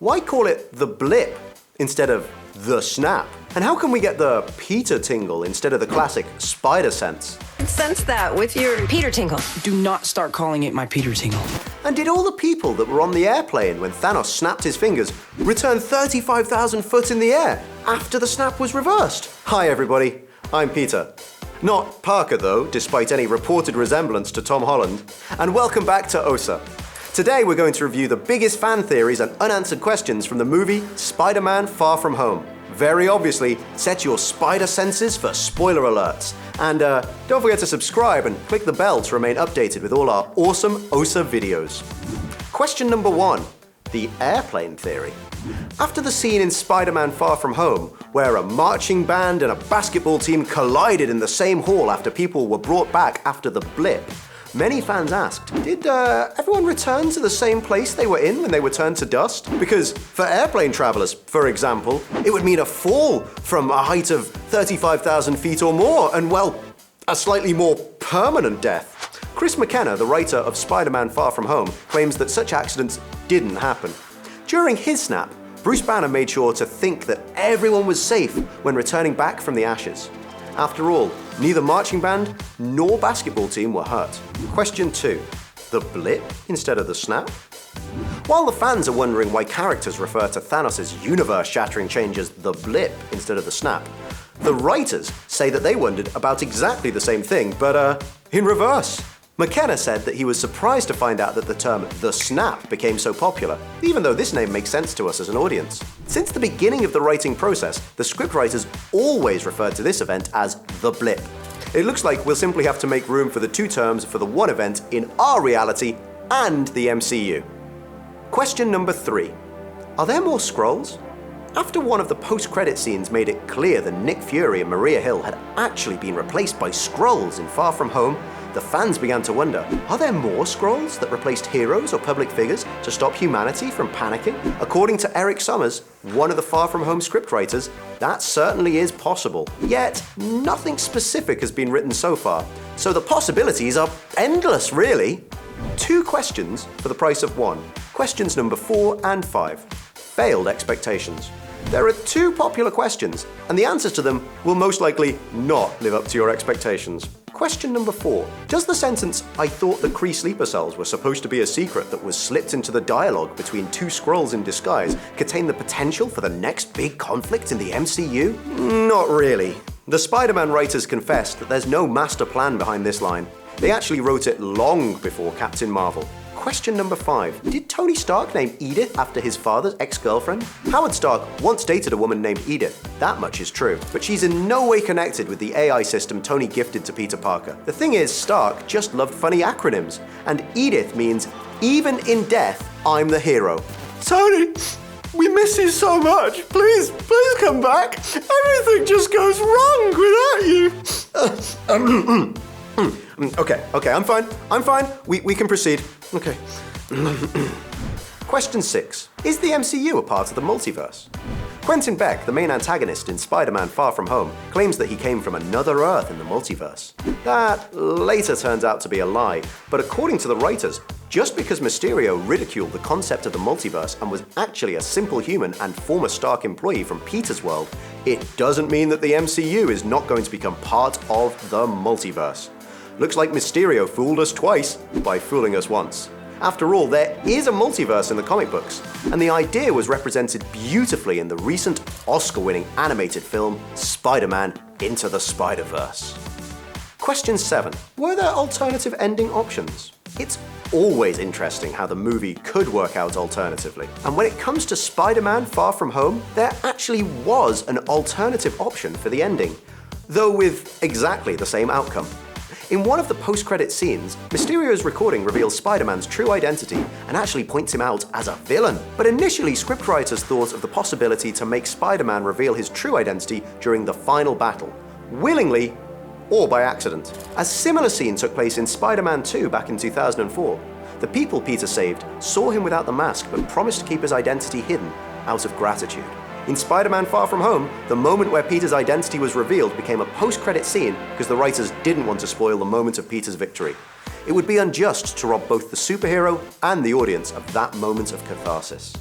Why call it the Blip instead of the Snap? And how can we get the Peter tingle instead of the classic spider sense? Sense that with your Peter tingle. Do not start calling it my Peter tingle. And did all the people that were on the airplane when Thanos snapped his fingers return 35,000 foot in the air after the snap was reversed? Hi everybody, I'm Peter. Not Parker though, despite any reported resemblance to Tom Holland. And welcome back to OSSA. Today we're going to review the biggest fan theories and unanswered questions from the movie Spider-Man Far From Home. Very obviously, set your spider senses for spoiler alerts. And don't forget to subscribe and click the bell to remain updated with all our awesome OSSA videos. Question number 1, the airplane theory. After the scene in Spider-Man Far From Home, where a marching band and a basketball team collided in the same hall after people were brought back after the blip, many fans asked, did everyone return to the same place they were in when they were turned to dust? Because for airplane travelers, for example, it would mean a fall from a height of 35,000 feet or more, and well, a slightly more permanent death. Chris McKenna, the writer of Spider-Man Far From Home, claims that such accidents didn't happen. During his snap, Bruce Banner made sure to think that everyone was safe when returning back from the ashes. After all, neither marching band nor basketball team were hurt. Question 2, the blip instead of the snap? While the fans are wondering why characters refer to Thanos' universe-shattering change as the blip instead of the snap, the writers say that they wondered about exactly the same thing, but in reverse. McKenna said that he was surprised to find out that the term the snap became so popular, even though this name makes sense to us as an audience. Since the beginning of the writing process, the scriptwriters always referred to this event as the blip. It looks like we'll simply have to make room for the two terms for the one event in our reality and the MCU. Question number 3. Are there more scrolls? After one of the post-credit scenes made it clear that Nick Fury and Maria Hill had actually been replaced by scrolls in Far From Home, the fans began to wonder, are there more scrolls that replaced heroes or public figures to stop humanity from panicking? According to Eric Summers, one of the Far From Home scriptwriters, that certainly is possible. Yet, nothing specific has been written so far, so the possibilities are endless, really. 2 questions for the price of 1. Questions number 4 and 5. Failed expectations. There are 2 popular questions, and the answers to them will most likely not live up to your expectations. Question number 4. Does the sentence, "I thought the Kree sleeper cells were supposed to be a secret that was slipped into the dialogue between 2 Skrulls in disguise," contain the potential for the next big conflict in the MCU? Not really. The Spider-Man writers confessed that there's no master plan behind this line. They actually wrote it long before Captain Marvel. Question number 5. Did Tony Stark name Edith after his father's ex-girlfriend? Howard Stark once dated a woman named Edith. That much is true. But she's in no way connected with the AI system Tony gifted to Peter Parker. The thing is, Stark just loved funny acronyms. And Edith means, even in death, I'm the hero. Tony, we miss you so much. Please come back. Everything just goes wrong without you. Okay, I'm fine. We can proceed. Okay. Question 6. Is the MCU a part of the multiverse? Quentin Beck, the main antagonist in Spider-Man Far From Home, claims that he came from another Earth in the multiverse. That later turns out to be a lie, but according to the writers, just because Mysterio ridiculed the concept of the multiverse and was actually a simple human and former Stark employee from Peter's world, it doesn't mean that the MCU is not going to become part of the multiverse. Looks like Mysterio fooled us twice by fooling us once. After all, there is a multiverse in the comic books, and the idea was represented beautifully in the recent Oscar-winning animated film Spider-Man Into the Spider-Verse. Question 7. Were there alternative ending options? It's always interesting how the movie could work out alternatively. And when it comes to Spider-Man Far From Home, there actually was an alternative option for the ending, though with exactly the same outcome. In one of the post-credit scenes, Mysterio's recording reveals Spider-Man's true identity and actually points him out as a villain. But initially, scriptwriters thought of the possibility to make Spider-Man reveal his true identity during the final battle, willingly or by accident. A similar scene took place in Spider-Man 2 back in 2004. The people Peter saved saw him without the mask but promised to keep his identity hidden out of gratitude. In Spider-Man Far From Home, the moment where Peter's identity was revealed became a post-credit scene because the writers didn't want to spoil the moment of Peter's victory. It would be unjust to rob both the superhero and the audience of that moment of catharsis.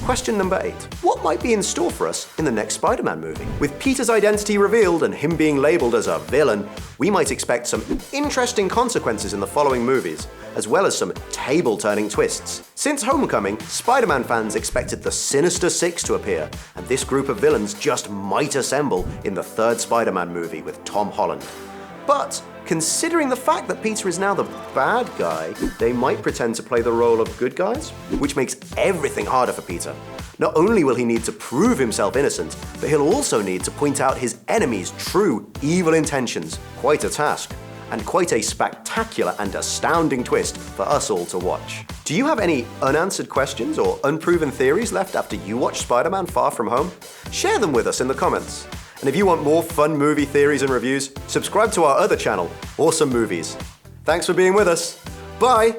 Question number 8. What might be in store for us in the next Spider-Man movie? With Peter's identity revealed and him being labeled as a villain, we might expect some interesting consequences in the following movies, as well as some table-turning twists. Since Homecoming, Spider-Man fans expected the Sinister Six to appear, and this group of villains just might assemble in the third Spider-Man movie with Tom Holland. But considering the fact that Peter is now the bad guy, they might pretend to play the role of good guys, which makes everything harder for Peter. Not only will he need to prove himself innocent, but he'll also need to point out his enemies' true evil intentions. Quite a task, and quite a spectacular and astounding twist for us all to watch. Do you have any unanswered questions or unproven theories left after you watch Spider-Man Far From Home? Share them with us in the comments. And if you want more fun movie theories and reviews, subscribe to our other channel, Awesome Movies. Thanks for being with us. Bye!